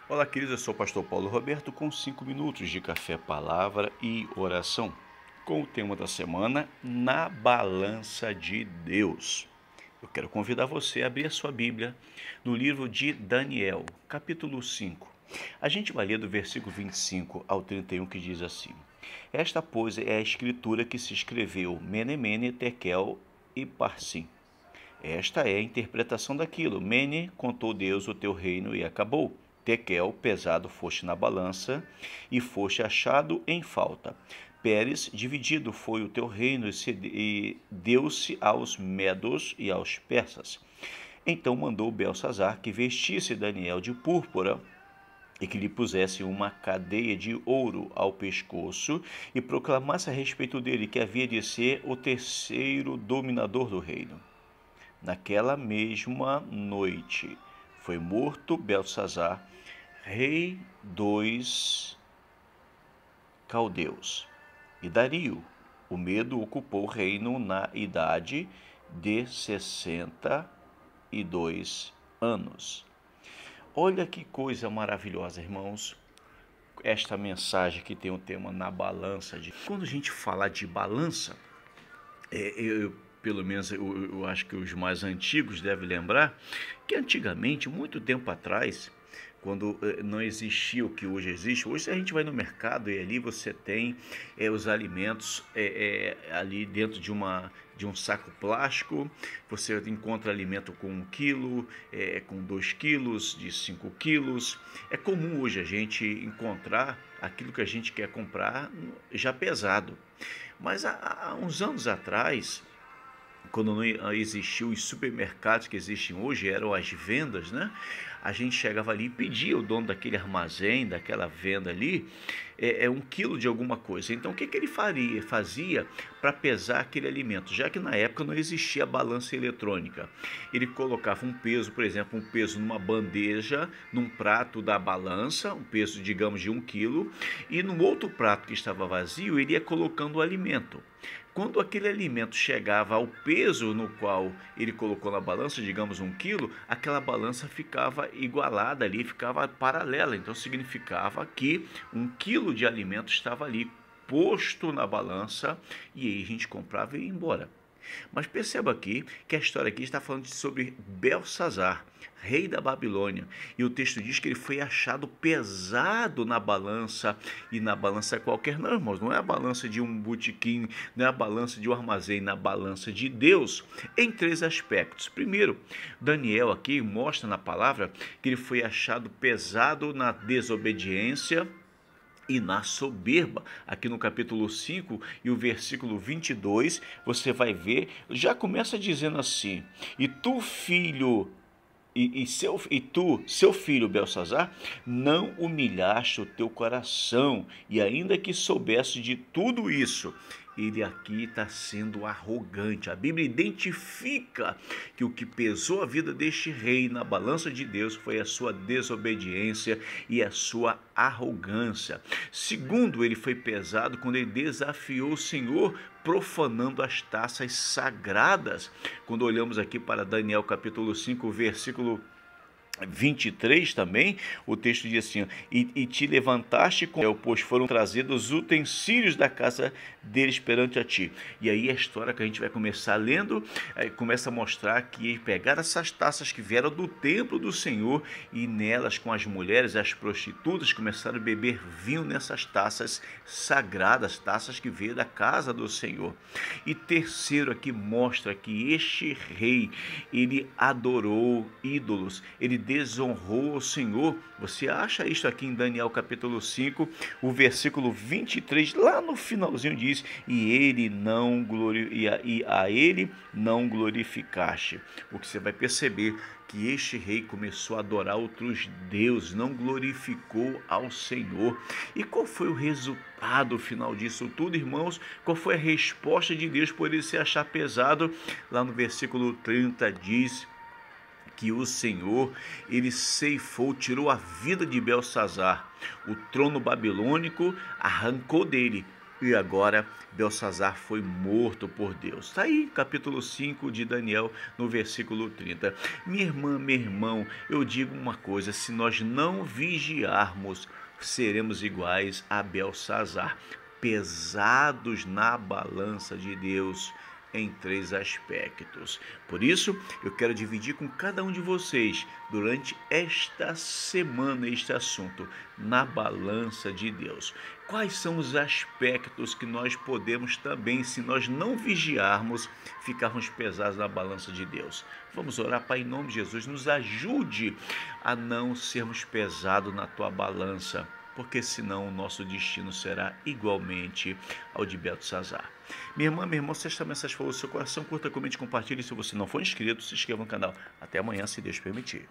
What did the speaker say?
Olá, queridos, eu sou o pastor Paulo Roberto com 5 minutos de café, palavra e oração, com o tema da semana, na balança de Deus. Eu quero convidar você a abrir a sua Bíblia no livro de Daniel, capítulo 5. A gente vai ler do versículo 25 ao 31, que diz assim: Esta, pois, é a escritura que se escreveu Mene, Mene, Tekel e Parsim. Esta é a interpretação daquilo. Mene, contou Deus o teu reino e acabou. Tekel, pesado foste na balança e foste achado em falta. Pérez, dividido foi o teu reino e deu-se aos medos e aos persas. Então mandou Belsazar que vestisse Daniel de púrpura e que lhe pusesse uma cadeia de ouro ao pescoço e proclamasse a respeito dele que havia de ser o terceiro dominador do reino. Naquela mesma noite foi morto Belsazar, rei dos caldeus. E Dario, o medo ocupou o reino na idade de 62 anos. Olha que coisa maravilhosa, irmãos. Esta mensagem que tem o tema na balança. Quando a gente fala de balança, pelo menos eu acho que os mais antigos devem lembrar que antigamente, muito tempo atrás, quando não existia o que hoje existe, hoje a gente vai no mercado e ali você tem os alimentos ali dentro de um saco plástico, você encontra alimento com 1 quilo, com 2 quilos, de 5 quilos. É comum hoje a gente encontrar aquilo que a gente quer comprar já pesado. Mas há uns anos atrás, quando não existiu os supermercados que existem hoje, eram as vendas, né? A gente chegava ali e pedia o dono daquele armazém, daquela venda ali, 1 quilo de alguma coisa. Então, o que ele fazia para pesar aquele alimento? Já que na época não existia balança eletrônica. Ele colocava um peso, por exemplo, um peso numa bandeja, num prato da balança, um peso, digamos, de 1 quilo, e no outro prato que estava vazio, ele ia colocando o alimento. Quando aquele alimento chegava ao peso no qual ele colocou na balança, digamos 1 quilo, aquela balança ficava igualada ali, ficava paralela. Então significava que 1 quilo de alimento estava ali posto na balança e aí a gente comprava e ia embora. Mas perceba aqui que a história aqui está falando sobre Belsazar, rei da Babilônia. E o texto diz que ele foi achado pesado na balança, e na balança qualquer não, irmãos, não é a balança de um botequim, não é a balança de um armazém, na balança de Deus, em 3 aspectos. Primeiro, Daniel aqui mostra na palavra que ele foi achado pesado na desobediência e na soberba. Aqui no capítulo 5 e o versículo 22, você vai ver, já começa dizendo assim: E tu, filho, seu filho Belsazar, não humilhaste o teu coração, e ainda que soubesse de tudo isso. Ele aqui está sendo arrogante. A Bíblia identifica que o que pesou a vida deste rei na balança de Deus foi a sua desobediência e a sua arrogância. Segundo, ele foi pesado quando ele desafiou o Senhor, profanando as taças sagradas. Quando olhamos aqui para Daniel capítulo 5, versículo 23 também, o texto diz assim: e te levantaste com el, pois foram trazidos os utensílios da casa deles perante a ti. E aí a história que a gente vai começar lendo, começa a mostrar que pegaram essas taças que vieram do templo do Senhor, e nelas, com as mulheres e as prostitutas, começaram a beber vinho nessas taças sagradas, taças que veio da casa do Senhor. E terceiro, aqui mostra que este rei, ele adorou ídolos, ele desonrou o Senhor. Você acha isso aqui em Daniel capítulo 5, o versículo 23, lá no finalzinho diz: e a ele não glorificaste. O que você vai perceber que este rei começou a adorar outros deuses, não glorificou ao Senhor. E qual foi o resultado final disso tudo, irmãos? Qual foi a resposta de Deus por ele se achar pesado? Lá no versículo 30 diz que o Senhor, ele ceifou, tirou a vida de Belsazar. O trono babilônico arrancou dele, e agora Belsazar foi morto por Deus. Está aí, capítulo 5 de Daniel, no versículo 30. Minha irmã, meu irmão, eu digo uma coisa: se nós não vigiarmos, seremos iguais a Belsazar, pesados na balança de Deus em três aspectos. Por isso, eu quero dividir com cada um de vocês, durante esta semana, este assunto, na balança de Deus. Quais são os aspectos que nós podemos também, se nós não vigiarmos, ficarmos pesados na balança de Deus? Vamos orar. Pai, em nome de Jesus, nos ajude a não sermos pesados na tua balança, porque senão o nosso destino será igualmente ao de Belsazar. Minha irmã, meu irmão, se esta mensagem falou no seu coração, curta, comente, compartilhe. Se você não for inscrito, se inscreva no canal. Até amanhã, se Deus permitir.